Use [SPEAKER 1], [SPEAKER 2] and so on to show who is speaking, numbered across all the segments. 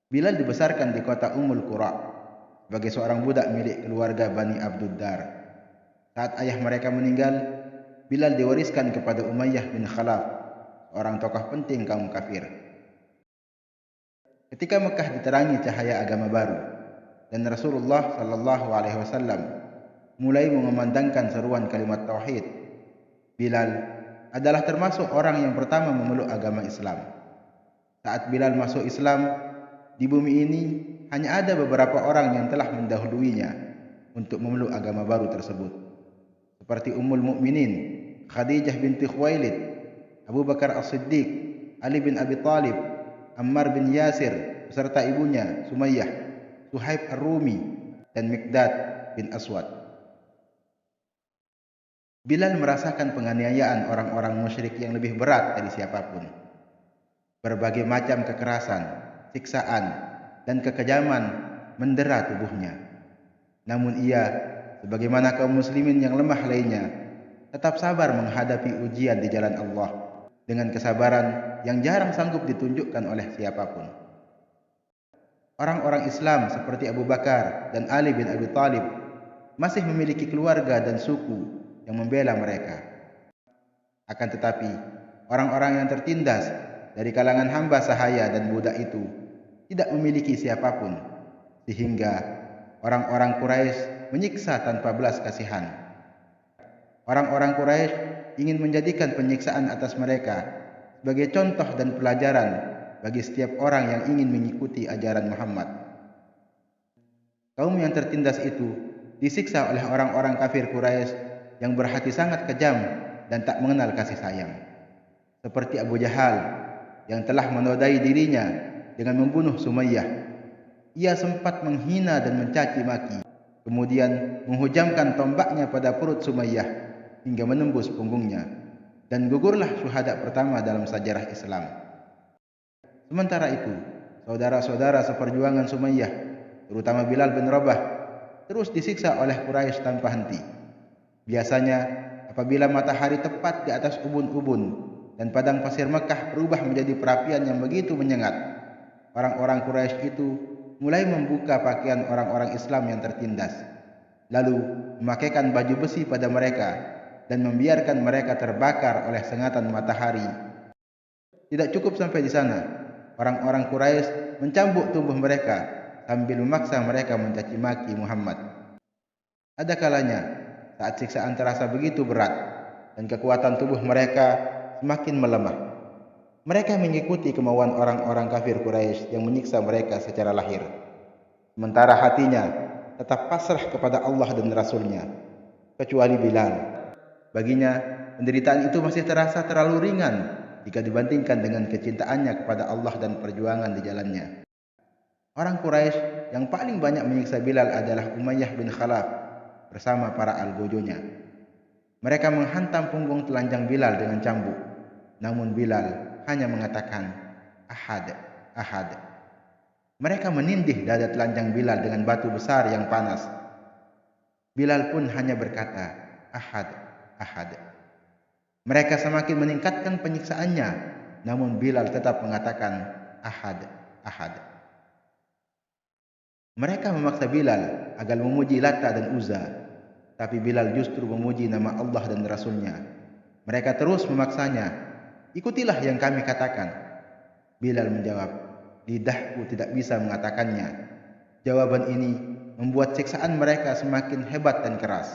[SPEAKER 1] Bilal dibesarkan di kota Ummul Qura sebagai seorang budak milik keluarga Bani Abduddar. Saat ayah mereka meninggal, Bilal diwariskan kepada Umayyah bin Khalaf, seorang tokoh penting kaum kafir. Ketika Mekah diterangi cahaya agama baru dan Rasulullah Shallallahu Alaihi Wasallam mulai mengumandangkan seruan kalimat tauhid, Bilal adalah termasuk orang yang pertama memeluk agama Islam. Saat Bilal masuk Islam, di bumi ini hanya ada beberapa orang yang telah mendahuluinya untuk memeluk agama baru tersebut, seperti Ummul Mukminin Khadijah binti Khuwailid, Abu Bakar As-Siddiq, Ali bin Abi Thalib, Ammar bin Yasir beserta ibunya Sumayyah, Suhaib Ar-Rumi, dan Miqdad bin Aswad. Bilal merasakan penganiayaan orang-orang musyrik yang lebih berat dari siapapun. Berbagai macam kekerasan, siksaan, dan kekejaman mendera tubuhnya. Namun ia, sebagaimana kaum muslimin yang lemah lainnya, tetap sabar menghadapi ujian di jalan Allah dengan kesabaran yang jarang sanggup ditunjukkan oleh siapapun. Orang-orang Islam seperti Abu Bakar dan Ali bin Abi Thalib masih memiliki keluarga dan suku yang membela mereka. Akan tetapi, orang-orang yang tertindas dari kalangan hamba sahaya dan budak itu tidak memiliki siapapun, sehingga orang-orang Quraisy menyiksa tanpa belas kasihan. Orang-orang Quraisy ingin menjadikan penyiksaan atas mereka sebagai contoh dan pelajaran bagi setiap orang yang ingin mengikuti ajaran Muhammad. Kaum yang tertindas itu disiksa oleh orang-orang kafir Quraisy yang berhati sangat kejam dan tak mengenal kasih sayang. Seperti Abu Jahal yang telah menodai dirinya dengan membunuh Sumayyah. Ia sempat menghina dan mencaci maki, kemudian menghujamkan tombaknya pada perut Sumayyah hingga menembus punggungnya, dan gugurlah syuhada pertama dalam sejarah Islam. Sementara itu, saudara-saudara seperjuangan Sumayyah, terutama Bilal bin Rabah, terus disiksa oleh Quraisy tanpa henti. Biasanya, apabila matahari tepat di atas ubun-ubun dan padang pasir Mekah berubah menjadi perapian yang begitu menyengat, orang-orang Quraisy itu mulai membuka pakaian orang-orang Islam yang tertindas, lalu memakaikan baju besi pada mereka dan membiarkan mereka terbakar oleh sengatan matahari. Tidak cukup sampai di sana, orang-orang Quraisy mencambuk tubuh mereka sambil memaksa mereka mencaci maki Muhammad. Ada kalanya saat siksaan terasa begitu berat dan kekuatan tubuh mereka semakin melemah, mereka mengikuti kemauan orang-orang kafir Quraisy yang menyiksa mereka secara lahir, sementara hatinya tetap pasrah kepada Allah dan Rasul-Nya, kecuali Bilal. Baginya, penderitaan itu masih terasa terlalu ringan jika dibandingkan dengan kecintaannya kepada Allah dan perjuangan di jalannya. Orang Quraisy yang paling banyak menyiksa Bilal adalah Umayyah bin Khalaf bersama para algojonya. Mereka menghantam punggung telanjang Bilal dengan cambuk, namun Bilal hanya mengatakan, "Ahad, ahad." Mereka menindih dada telanjang Bilal dengan batu besar yang panas. Bilal pun hanya berkata, "Ahad, ahad." Mereka semakin meningkatkan penyiksaannya, namun Bilal tetap mengatakan, "Ahad, ahad." Mereka memaksa Bilal agar memuji Lata dan Uzza, tapi Bilal justru memuji nama Allah dan Rasul-Nya. Mereka terus memaksanya, "Ikutilah yang kami katakan." Bilal menjawab, "Lidahku tidak bisa mengatakannya." Jawaban ini membuat siksaan mereka semakin hebat dan keras.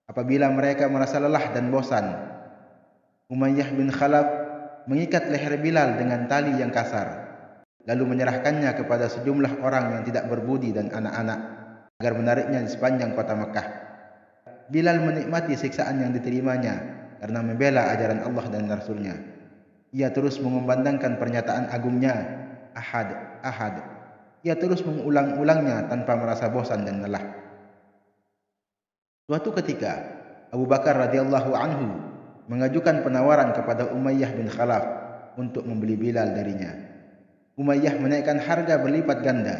[SPEAKER 1] Apabila mereka merasa lelah dan bosan, Umayyah bin Khalaf mengikat leher Bilal dengan tali yang kasar, lalu menyerahkannya kepada sejumlah orang yang tidak berbudi dan anak-anak agar menariknya di sepanjang kota Mekah. Bilal menikmati siksaan yang diterimanya karena membela ajaran Allah dan Rasul-Nya. Ia terus mengumandangkan pernyataan agungnya, "Ahad, ahad." Ia terus mengulang-ulangnya tanpa merasa bosan dan lelah. Suatu ketika, Abu Bakar radhiyallahu anhu mengajukan penawaran kepada Umayyah bin Khalaf untuk membeli Bilal darinya. Umayyah menaikkan harga berlipat ganda.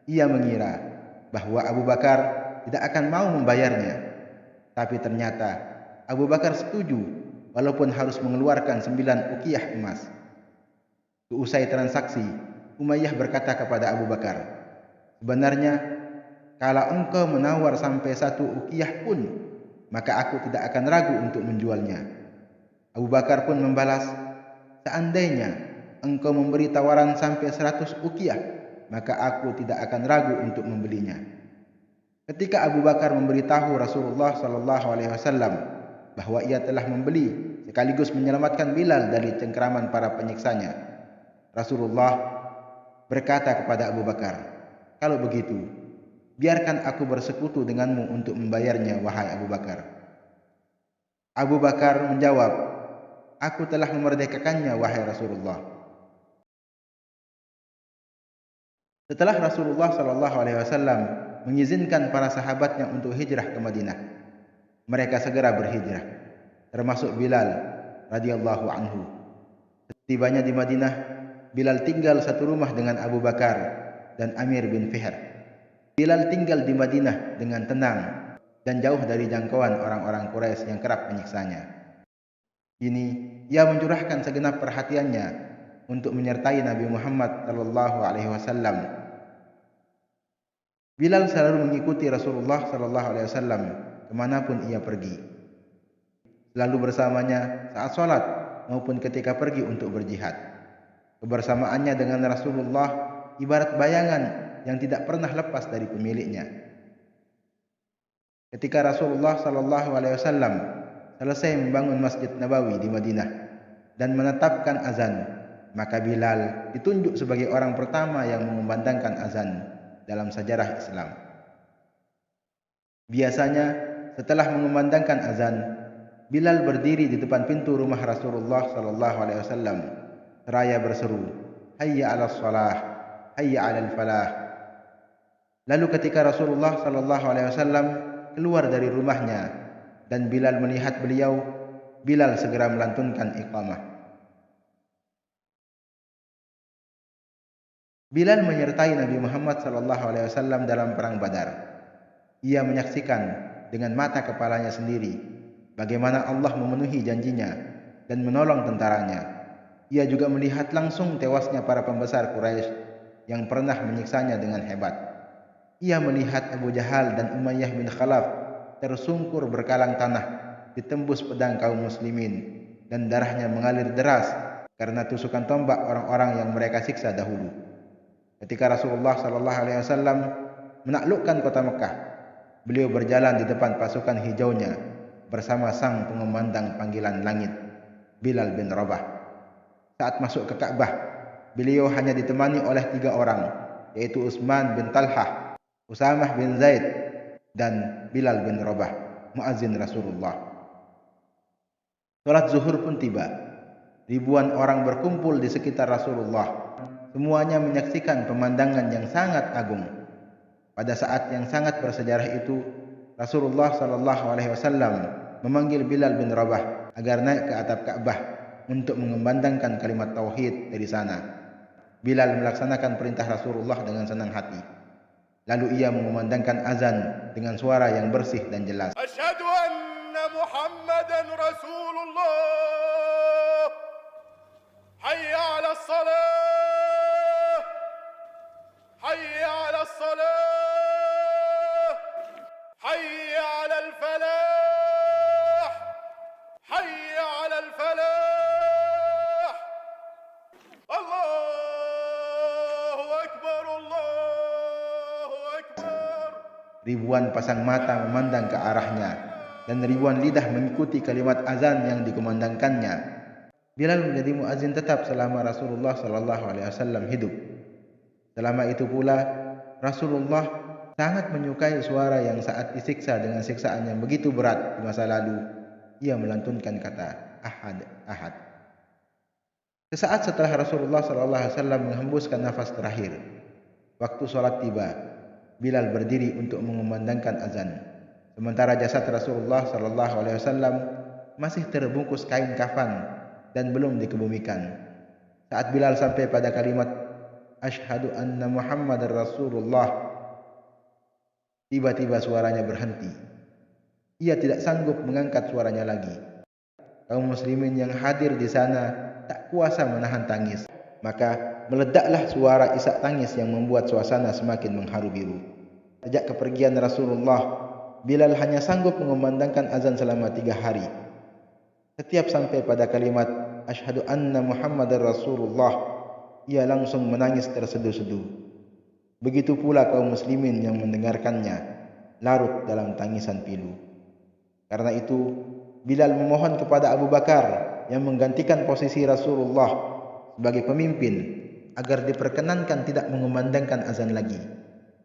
[SPEAKER 1] Ia mengira bahwa Abu Bakar tidak akan mau membayarnya. Tapi ternyata Abu Bakar setuju walaupun harus mengeluarkan 9 uqiyah emas. Seusai transaksi, Umayyah berkata kepada Abu Bakar, "Sebenarnya, kalau engkau menawar sampai 1 uqiyah pun, maka aku tidak akan ragu untuk menjualnya." Abu Bakar pun membalas, "Seandainya engkau memberi tawaran sampai 100 uqiyah, maka aku tidak akan ragu untuk membelinya." Ketika Abu Bakar memberitahu Rasulullah SAW bahwa ia telah membeli sekaligus menyelamatkan Bilal dari cengkeraman para penyiksanya, Rasulullah berkata kepada Abu Bakar, "Kalau begitu, biarkan aku bersekutu denganmu untuk membayarnya, wahai Abu Bakar." Abu Bakar menjawab, "Aku telah memerdekakannya, wahai Rasulullah." Setelah Rasulullah SAW mengizinkan para sahabatnya untuk hijrah ke Madinah, mereka segera berhijrah, termasuk Bilal radhiyallahu anhu. Tibanya di Madinah, Bilal tinggal satu rumah dengan Abu Bakar dan Amir bin Fihr. Bilal tinggal di Madinah dengan tenang dan jauh dari jangkauan orang-orang Quraisy yang kerap menyiksanya. Kini ia mencurahkan segenap perhatiannya untuk menyertai Nabi Muhammad SAW. Bilal selalu mengikuti Rasulullah SAW kemanapun ia pergi, selalu bersamanya saat sholat maupun ketika pergi untuk berjihad. Kebersamaannya dengan Rasulullah ibarat bayangan yang tidak pernah lepas dari pemiliknya. Ketika Rasulullah SAW selesai membangun Masjid Nabawi di Madinah dan menetapkan azan, maka Bilal ditunjuk sebagai orang pertama yang mengumandangkan azan dalam sejarah Islam. Biasanya setelah mengumandangkan azan, Bilal berdiri di depan pintu rumah Rasulullah SAW seraya berseru, "Hayya 'alas shalah, hayya 'alal falah." Lalu ketika Rasulullah SAW keluar dari rumahnya dan Bilal melihat beliau, Bilal segera melantunkan iqamah. Bilal menyertai Nabi Muhammad SAW dalam perang Badar. Ia menyaksikan dengan mata kepalanya sendiri bagaimana Allah memenuhi janjinya dan menolong tentaranya. Ia juga melihat langsung tewasnya para pembesar Quraisy yang pernah menyiksanya dengan hebat. Ia melihat Abu Jahal dan Umayyah bin Khalaf tersungkur berkalang tanah ditembus pedang kaum muslimin dan darahnya mengalir deras karena tusukan tombak orang-orang yang mereka siksa dahulu. Ketika Rasulullah SAW menaklukkan kota Mekah, beliau berjalan di depan pasukan hijaunya bersama sang pengumandang panggilan langit, Bilal bin Rabah. Saat masuk ke Ka'bah, beliau hanya ditemani oleh 3 orang, yaitu Utsman bin Talhah, Usamah bin Zaid, dan Bilal bin Rabah, muazzin Rasulullah. Salat zuhur pun tiba. Ribuan orang berkumpul di sekitar Rasulullah. Semuanya menyaksikan pemandangan yang sangat agung. Pada saat yang sangat bersejarah itu, Rasulullah SAW memanggil Bilal bin Rabah agar naik ke atap Ka'bah untuk mengumandangkan kalimat tauhid dari sana. Bilal melaksanakan perintah Rasulullah dengan senang hati. Lalu ia mengumandangkan azan dengan suara yang bersih dan jelas. Asyhadu anna Muhammadan Rasulullah. Hayya 'alas shalah. Hayya 'alas shalah. Hayya 'alal falah. Hayya 'alal falah. Allahu akbar, Allahu akbar. Ribuan pasang mata memandang ke arahnya dan ribuan lidah mengikuti kalimat azan yang dikumandangkannya. Bilal menjadi muazzin tetap selama Rasulullah SAW hidup. Selama itu pula, Rasulullah sangat menyukai suara yang saat disiksa dengan siksaan yang begitu berat di masa lalu, ia melantunkan kata Ahad, Ahad. Sesaat setelah Rasulullah SAW menghembuskan nafas terakhir, waktu sholat tiba, Bilal berdiri untuk mengumandangkan azan. Sementara jasad Rasulullah SAW masih terbungkus kain kafan dan belum dikebumikan. Saat Bilal sampai pada kalimat Asyhadu anna Muhammadar Rasulullah, tiba-tiba suaranya berhenti. Ia tidak sanggup mengangkat suaranya lagi. Kaum muslimin yang hadir di sana tak kuasa menahan tangis. Maka meledaklah suara isak tangis yang membuat suasana semakin mengharu biru. Sejak kepergian Rasulullah, Bilal hanya sanggup mengumandangkan azan selama 3 hari. Setiap sampai pada kalimat Asyhadu anna Muhammadar Rasulullah, ia langsung menangis terseduh-seduh. Begitu pula kaum muslimin yang mendengarkannya, larut dalam tangisan pilu. Karena itu, Bilal memohon kepada Abu Bakar yang menggantikan posisi Rasulullah sebagai pemimpin agar diperkenankan tidak mengumandangkan azan lagi,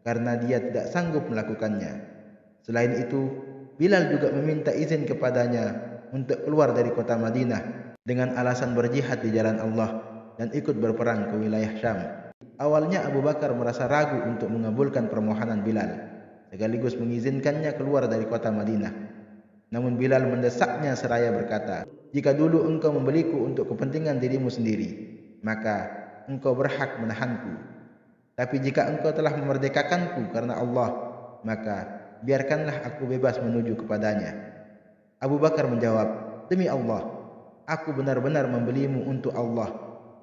[SPEAKER 1] karena dia tidak sanggup melakukannya. Selain itu, Bilal juga meminta izin kepadanya untuk keluar dari kota Madinah dengan alasan berjihad di jalan Allah dan ikut berperang ke wilayah Syam. Awalnya Abu Bakar merasa ragu untuk mengabulkan permohonan Bilal, sekaligus mengizinkannya keluar dari kota Madinah. Namun Bilal mendesaknya seraya berkata, "Jika dulu engkau membeliku untuk kepentingan dirimu sendiri, maka engkau berhak menahanku. Tapi jika engkau telah memerdekakanku karena Allah, maka biarkanlah aku bebas menuju kepadanya." Abu Bakar menjawab, "Demi Allah, aku benar-benar membelimu untuk Allah,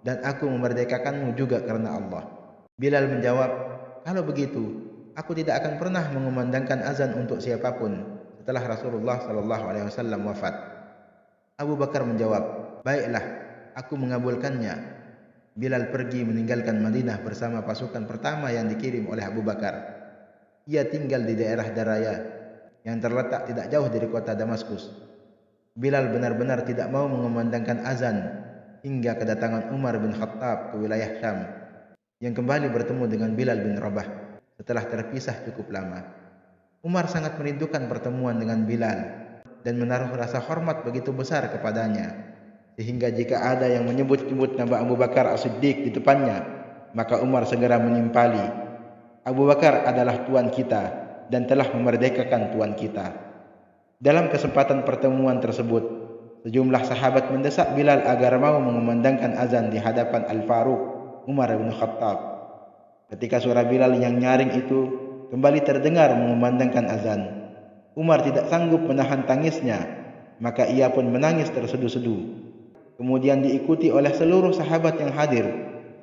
[SPEAKER 1] dan aku memerdekakanmu juga karena Allah." Bilal menjawab, "Kalau begitu, aku tidak akan pernah mengumandangkan azan untuk siapapun setelah Rasulullah SAW wafat." Abu Bakar menjawab, "Baiklah, aku mengabulkannya." Bilal pergi meninggalkan Madinah bersama pasukan pertama yang dikirim oleh Abu Bakar. Ia tinggal di daerah Daraya yang terletak tidak jauh dari kota Damaskus. Bilal benar-benar tidak mau mengumandangkan azan hingga kedatangan Umar bin Khattab ke wilayah Syam, yang kembali bertemu dengan Bilal bin Rabah setelah terpisah cukup lama. Umar sangat merindukan pertemuan dengan Bilal dan menaruh rasa hormat begitu besar kepadanya, sehingga jika ada yang menyebut-nyebut nama Abu Bakar As-Siddiq di depannya, maka Umar segera menimpali, "Abu Bakar adalah tuan kita dan telah memerdekakan tuan kita." Dalam kesempatan pertemuan tersebut, sejumlah sahabat mendesak Bilal agar mau mengumandangkan azan di hadapan Al-Faruq, Umar bin Khattab. Ketika suara Bilal yang nyaring itu kembali terdengar mengumandangkan azan, Umar tidak sanggup menahan tangisnya, maka ia pun menangis terseduh-seduh. Kemudian diikuti oleh seluruh sahabat yang hadir,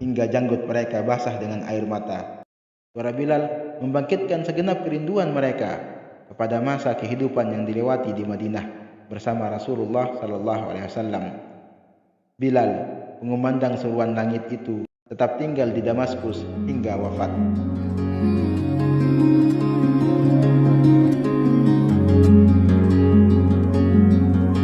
[SPEAKER 1] hingga janggut mereka basah dengan air mata. Suara Bilal membangkitkan segenap kerinduan mereka kepada masa kehidupan yang dilewati di Madinah bersama Rasulullah SAW. Bilal, pengumandang seruan langit itu, tetap tinggal di Damaskus hingga wafat.